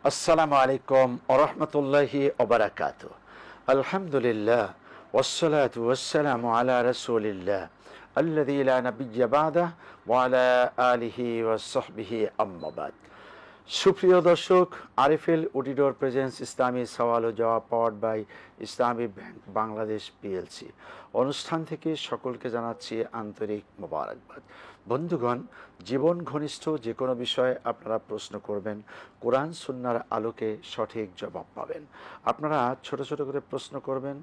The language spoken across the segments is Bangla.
আসসালামু আলাইকুম ওয়া রাহমাতুল্লাহি ওয়া বারাকাতুহু। আলহামদুলিল্লাহ ওয়াসসালাতু ওয়াসসালামু আলা রাসূলিল্লাহ আল্লাযী লা নাবিয়্যা বা'দাহু ওয়া আলা আলিহি ওয়া সাহবিহি আম্মা বাদ। সুপ্রিয় দর্শক, আরএফএল অডিটর প্রেজেন্স ইসলামী সওয়াল ও জবাব powered by Islami bank Bangladesh PLC অনুষ্ঠান থেকে সকলকে জানাচ্ছি আন্তরিক মোবারকবাদ। বন্ধুগণ, জীবন ঘনিষ্ঠ যে কোনো বিষয়ে আপনারা প্রশ্ন করবেন, কোরআন সুন্নাহর আলোকে সঠিক জবাব পাবেন। আপনারা ছোট ছোট করে প্রশ্ন করবেন,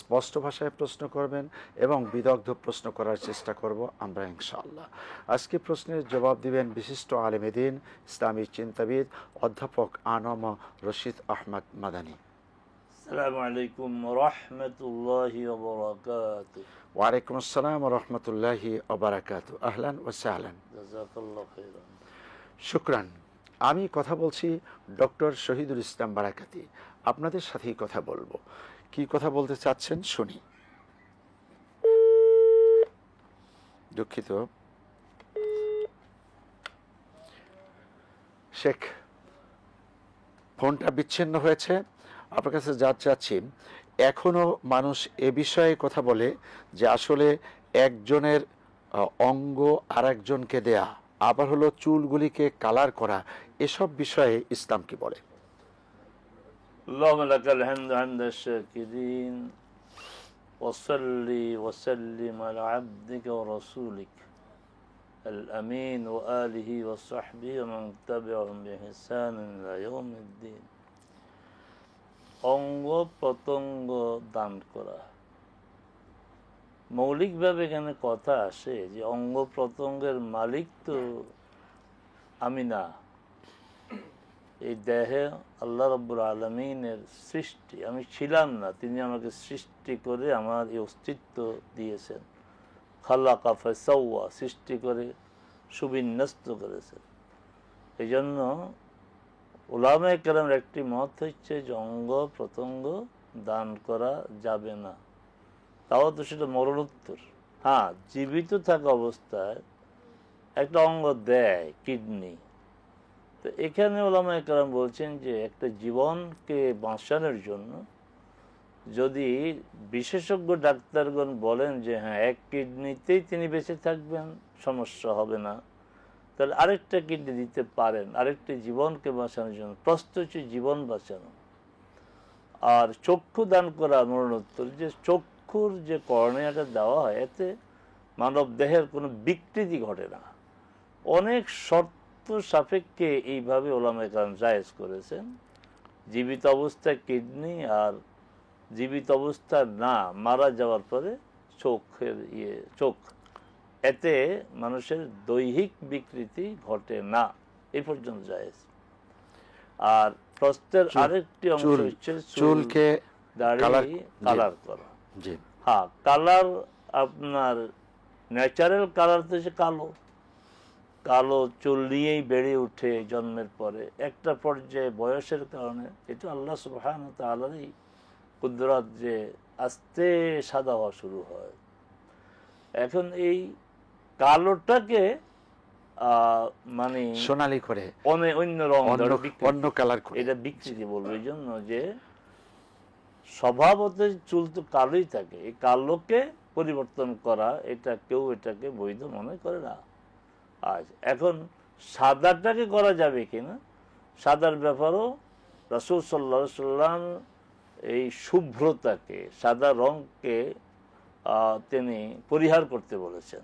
স্পষ্ট ভাষায় প্রশ্ন করবেন এবং বিদগ্ধ প্রশ্ন করার চেষ্টা করব আমরা ইনশাআল্লাহ। আজকে প্রশ্নের জবাব দিবেন বিশিষ্ট আলেমে দ্বীন, ইসলামী চিন্তাবিদ অধ্যাপক আনম রশিদ আহমদ মাদানী। আসসালামু আলাইকুম ওয়া রাহমাতুল্লাহি ওয়া বারাকাতুহু। ওয়া আলাইকুম আসসালাম ওয়া রাহমাতুল্লাহি ওয়া বারাকাতুহু। আহলান ওয়া সাহলান। জাযাকাল্লাহু খাইরান। শুকরান। আমি কথা বলছি ডক্টর শহীদুল ইসলাম বারাকাতি। আপনাদের সাথেই কথা বলবো। কি কথা বলতে চাচ্ছেন শুনি। দুঃখিত শেখ, ফোনটা বিচ্ছিন্ন হয়েছে। আপনার কাছে যা চাচ্ছি, এখনো মানুষ এ বিষয়ে কথা বলে যে আসলে একজনের অঙ্গ আর একজনকে দেয়া, আবার হলো চুলগুলিকে কালার করা, এসব বিষয়ে ইসলাম কি বলে? আল্লাহুম্মা লাকাল হামদু হামদাশ শাকিরিন ওয়া সাল্লি ওয়া সাল্লিম আলা আবদিকা ওয়া রাসূলিক আল আমিন ওয়া আলিহি ওয়া সাহবিহি ওয়া মান তাবি'আহুম বিইহসান ইলা ইয়াউমিদ্দিন। অঙ্গ প্রত্যঙ্গ দান করা, মৌলিকভাবে এখানে কথা আসে যে অঙ্গ প্রত্যঙ্গের মালিক তো আমি না, এই দেহে আল্লাহ রাব্বুল আলামিনের সৃষ্টি, আমি ছিলাম না, তিনি আমাকে সৃষ্টি করে আমার এই অস্তিত্ব দিয়েছেন। খালাকা ফাসাওয়া, সৃষ্টি করে সুবিন্যস্ত করেছেন। এই জন্য উলামায়ে কেরামের একটি মত হচ্ছে যে অঙ্গ প্রত্যঙ্গ দান করা যাবে না, তাও তো সেটা মরণোত্তর। হ্যাঁ, জীবিত থাকা অবস্থায় একটা অঙ্গ দেয়, কিডনি। তো এখানে ওলামায়ে কেরাম বলছেন যে একটা জীবনকে বাঁচানোর জন্য যদি বিশেষজ্ঞ ডাক্তারগণ বলেন যে হ্যাঁ এক কিডনিতেই তিনি বেঁচে থাকবেন, সমস্যা হবে না, তাহলে আরেকটা কিডনি দিতে পারেন আরেকটি জীবনকে বাঁচানোর জন্য। প্রশ্ন হচ্ছে জীবন বাঁচানো। আর চক্ষু দান করা মরণোত্তর, যে চক্ষুর যে কর্নিয়াটা দেওয়া হয় এতে মানব দেহের কোনো বিকৃতি ঘটে না। অনেক শর্ত সাপেক্ষে এইভাবে ওলামায়ে কেরাম জায়েজ করেছেন। জীবিত অবস্থায় কিডনি আর জীবিত অবস্থা না, মারা যাওয়ার পরে চোখের চোখ, এতে মানুষের দৈহিক বিকৃতি ঘটে না, এই পর্যন্ত জায়েজ। আর প্রস্তের আরেকটি অংশ হচ্ছে চুলকে দাড়ি কালার করা। হ্যাঁ, কালার আপনার ন্যাচারাল কালার তো হচ্ছে কালো। কালো চুল নিয়েই বেড়ে উঠে জন্মের পরে, একটা পর্যায়ে বয়সের কারণে, এটা আল্লাহ সুবহানাহু ওয়া তাআলারই কুদরত যে আস্তে সাদা হওয়া শুরু হয়। এখন এই কালোটাকে মানে সোনালী করে অন্য রং, অন্য কালার করে এটা বিকৃতি বলবো। এই জন্য যে স্বভাবত চুল তো কালোই থাকে, এই কালোকে পরিবর্তন করা এটা কেউ এটাকে বৈধ মনে করে না। আচ্ছা, এখন সাদাটাকে করা যাবে কিনা, সাদার ব্যাপারও রাসূল সাল্লাল্লাহু আলাইহি সাল্লাম এই শুভ্রতাকে, সাদা রংকে তিনি পরিহার করতে বলেছেন,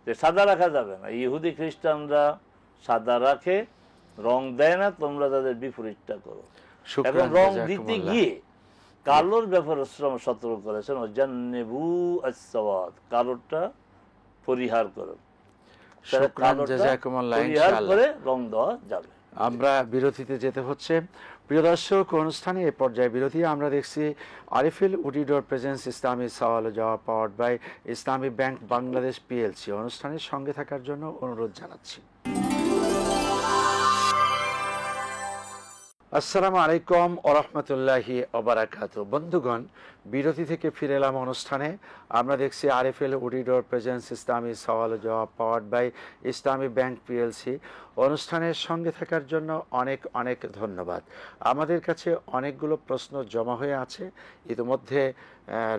যে সাদা রাখা যাবে না। ইহুদি খ্রিস্টানরা সাদা রাখে, রং দেয় না, তোমরা তাদের বিপরীতটা করো। এখন রং দিতে গিয়ে কালোর ব্যাপারে সতর্ক করেছেন, ওয়াজান্নিবু আস-সাওয়াদ, কালোটা পরিহার করো। রং দেওয়া যাবে। আমরা বিরতিতে যেতে হচ্ছে। প্রিয় দর্শক, অনুষ্ঠানে এ পর্যায়ে বিরতি। আমরা দেখছি আরএফএল অডিটর প্রেজেন্স ইসলামী সওয়াল ও জবাব powered by Islami bank Bangladesh PLC অনুষ্ঠানের সঙ্গে থাকার জন্য অনুরোধ জানাচ্ছি। আসসালামু আলাইকুম ওরহমতুল্লাহি ওবারাকাতু। বন্ধুগণ, বিরতি থেকে ফিরে এলাম অনুষ্ঠানে। আমরা দেখছি আরএফএল উডিডোর প্রেজেন্স ইসলামী সওয়াল ও জবাব powered by Islami bank PLC. অনুষ্ঠানের সঙ্গে থাকার জন্য অনেক অনেক ধন্যবাদ। আমাদের কাছে অনেকগুলো প্রশ্ন জমা হয়ে আছে। ইতিমধ্যে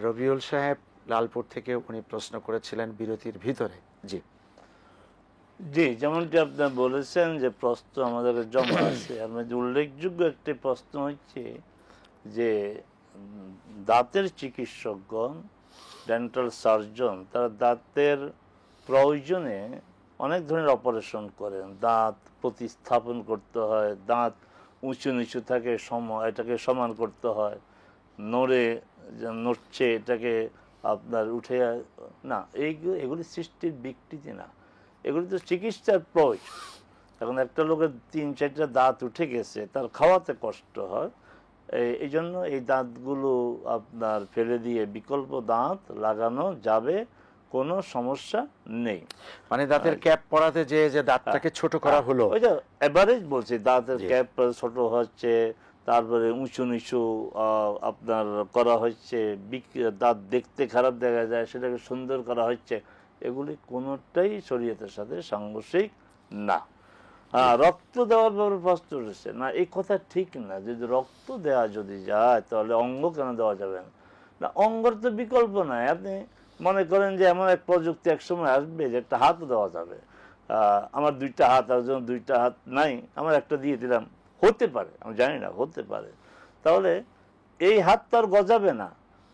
রবিউল সাহেব লালপুর থেকে উনি প্রশ্ন করেছিলেন বিরতির ভিতরে। জি জি, যেমনটি আপনি বলেছেন যে প্রশ্ন আমাদের জমা আছে। আর মধ্যে উল্লেখযোগ্য একটি প্রশ্ন হচ্ছে যে দাঁতের চিকিৎসকগণ, ডেন্টাল সার্জন, তারা দাঁতের প্রয়োজনে অনেক ধরনের অপারেশন করেন। দাঁত প্রতিস্থাপন করতে হয়, দাঁত উঁচু নিচু থাকে এটাকে সমান করতে হয়, নড়ছে এটাকে আপনার উঠে না, এগুলি সৃষ্টির বিকৃতি না, এগুলি তো চিকিৎসার প্রয়োজন। এখন একটা লোকের 3-4টা দাঁত উঠে গেছে, তার খাওয়াতে কষ্ট হয়, এই জন্য এই দাঁতগুলো আপনার ফেলে দিয়ে বিকল্প দাঁত লাগানো যাবে, কোনো সমস্যা নেই। মানে দাঁতের ক্যাপ পরাতে যে দাঁতটাকে ছোট করা হলো, ওই যে এভারেজ বলছি, দাঁতের ক্যাপ ছোট হচ্ছে, তারপরে উঁচু নিচু আপনার করা হচ্ছে, দাঁত দেখতে খারাপ দেখা যায় সেটাকে সুন্দর করা হচ্ছে, এগুলি কোনোটাই শরীয়তের সাথে সাংঘর্ষিক না। রক্ত দেওয়ার ব্যাপারে প্রশ্ন উঠেছে না, এই কথা ঠিক না। যদি রক্ত দেওয়া যদি যায় তাহলে অঙ্গ কেন দেওয়া যাবে না? অঙ্গর তো বিকল্প নাই। আপনি মনে করেন যে এমন এক প্রযুক্তি একসময় আসবে যে একটা হাত দেওয়া যাবে। আমার 2টা হাত, আর যখন 2টা হাত নাই, আমার একটা দিয়ে দিলাম, হতে পারে, আমি জানি না, হতে পারে। তাহলে এই হাত তো আর গজাবে না,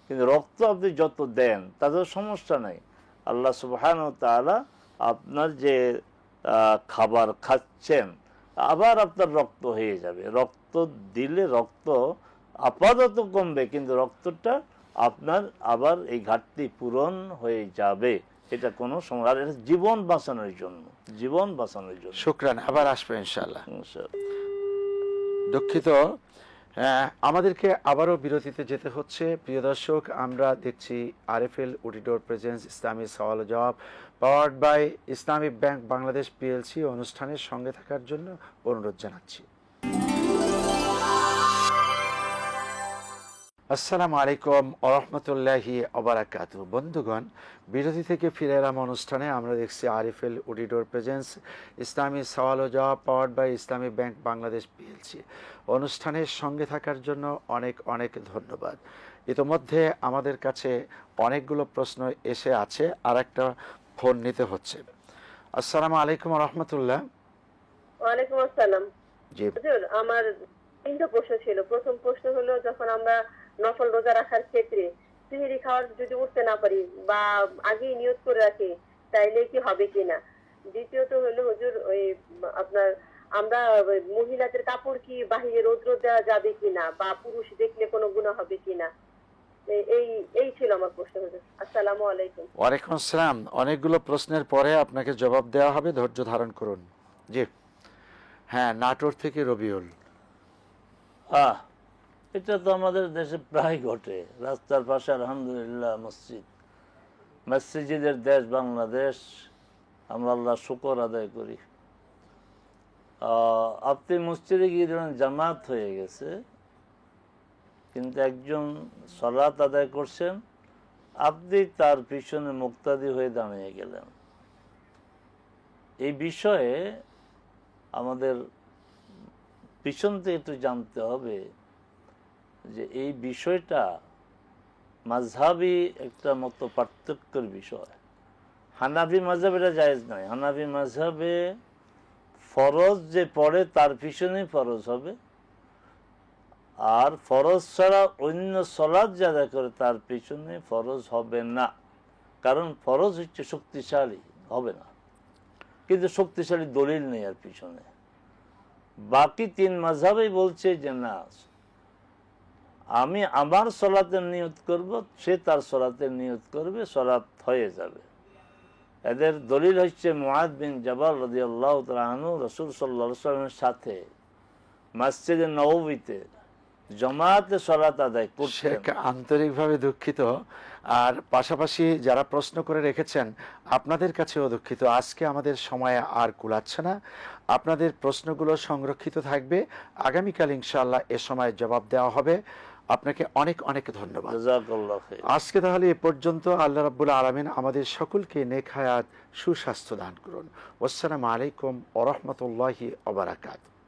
কিন্তু রক্ত আপনি যত দেন তাদের সমস্যা নাই। আল্লাহ সুবহানাহু ওয়া তাআলা আপনার যে খাবার খাচ্ছেন, আবার আপনার রক্ত হয়ে যাবে। রক্ত দিলে রক্ত আপাতত কমবে, কিন্তু রক্তটা আপনার আবার এই ঘাটতি পূরণ হয়ে যাবে। এটা কোনো সময়, আর এটা জীবন বাঁচানোর জন্য, জীবন বাঁচানোর জন্য। শুকরান, আবার আসবে ইনশাআল্লাহ। দুঃখিত, আমাদেরকে আবারও বিরতিতে যেতে হচ্ছে। প্রিয় দর্শক, আমরা দেখছি আরএফএল উডিডোর প্রেজেন্স ইসলামী সওয়াল ও জবাব powered by Islamic bank Bangladesh PLC. অনুষ্ঠানের সঙ্গে থাকার জন্য অনুরোধ জানাচ্ছি। আসসালামু আলাইকুম ওরহমতুল্লাহি ওবারাকাতু। বন্ধুগণ, বিরতি থেকে ফিরে এলাম অনুষ্ঠানে। আমরা দেখছি আরএফএল উডিডোর প্রেজেন্স ইসলামী সওয়াল ও জবাব powered by Islami bank Bangladesh PLC. অনুষ্ঠানের সঙ্গে থাকার জন্য অনেক অনেক ধন্যবাদ। ইতোমধ্যে আমাদের কাছে অনেকগুলো প্রশ্ন এসে আছে, আর একটা ফোন নিতে হচ্ছে। আসসালামু আলাইকুম রহমতুল্লাহ। ওয়ালাইকুম আসসালাম। জি, হুজুর, আমার 3টা প্রশ্ন ছিল। প্রথম প্রশ্ন হলো, যখন আমরা নফল রোজা রাখার ক্ষেত্রে সিহরি খাওয়ার যদি উঠতে না পারি বা আগেই নিয়ত করে রাখি, তাইলে কি হবে কিনা? দ্বিতীয়ত হলো হুজুর, ওই আপনার আমরা মহিলাদের কাপড় কি বাহিরে রৌদ্র দেওয়া যাবে কিনা, বা পুরুষ দেখলে কোনো গুনাহ হবে কিনা? এই এই ছিল আমার প্রশ্ন হুজুর। আসসালামু আলাইকুম। ওয়ালাইকুম আসসালাম। অনেকগুলো প্রশ্নের পরে আপনাকে জবাব দেওয়া হবে, ধৈর্য ধারণ করুন। জি, হ্যাঁ, নাটোর থেকে রবিউল। এটা তো আমাদের দেশে প্রায় ঘটে। রাস্তার পাশে আলহামদুলিল্লাহ মসজিদের দেশ বাংলাদেশ, আমরা আল্লাহ শুকর আদায় করি। আপনি মসজিদে গিয়ে ধরেন জামাত হয়ে গেছে, কিন্তু একজন সালাত আদায় করছেন, আপনি তার পিছনে মুক্তাদি হয়ে দাঁড়িয়ে গেলেন। এই বিষয়ে আমাদের পিছন থেকে একটু জানতে হবে যে এই বিষয়টা মাযহাবী একটা মত পার্থক্যের বিষয়। হানাফি মাযহাব এটা জায়েজ নয়। হানাফি মাযহাবে ফরজ যে পড়ে তার পিছনেই ফরজ হবে, আর ফরজ ছাড়া অন্য সালাত যারা করে তার পিছনে ফরজ হবে না। কারণ ফরজ হচ্ছে শক্তিশালী, হবে না, কিন্তু শক্তিশালী দলিল নেই আর পিছনে। বাকি 3 মাযহাবই বলছে যে না, আমি আমার সালাতের নিয়ত করব, সে তার সালাতের নিয়ত করবে, সালাত হয়ে যাবে। এদের দলিল হচ্ছে মুআদ বিন জাবাল রাদিয়াল্লাহু তাআলা আনহু রাসূল সাল্লাল্লাহু আলাইহি ওয়াসাল্লামের সাথে মসজিদে নববীতে জামাতে সালাত আদায় করতেন। আন্তরিকভাবে দুঃখিত, আর পাশাপাশি যারা প্রশ্ন করে রেখেছেন আপনাদের কাছেও দুঃখিত, আজকে আমাদের সময় আর কুলাচ্ছে না। আপনাদের প্রশ্নগুলো সংরক্ষিত থাকবে, আগামীকাল ইনশাআল্লাহ এ সময় জবাব দেওয়া হবে। আপনাকে অনেক অনেক ধন্যবাদ। জাযাকাল্লাহু খাইর। আজকে তাহলে এ পর্যন্ত। আল্লাহ রাব্বুল আলামিন আমাদের সকলকে নেক হায়াত, সুস্বাস্থ্য দান করুন। আসসালামু আলাইকুম ওয়া রাহমাতুল্লাহি ওয়া বারাকাতুহু।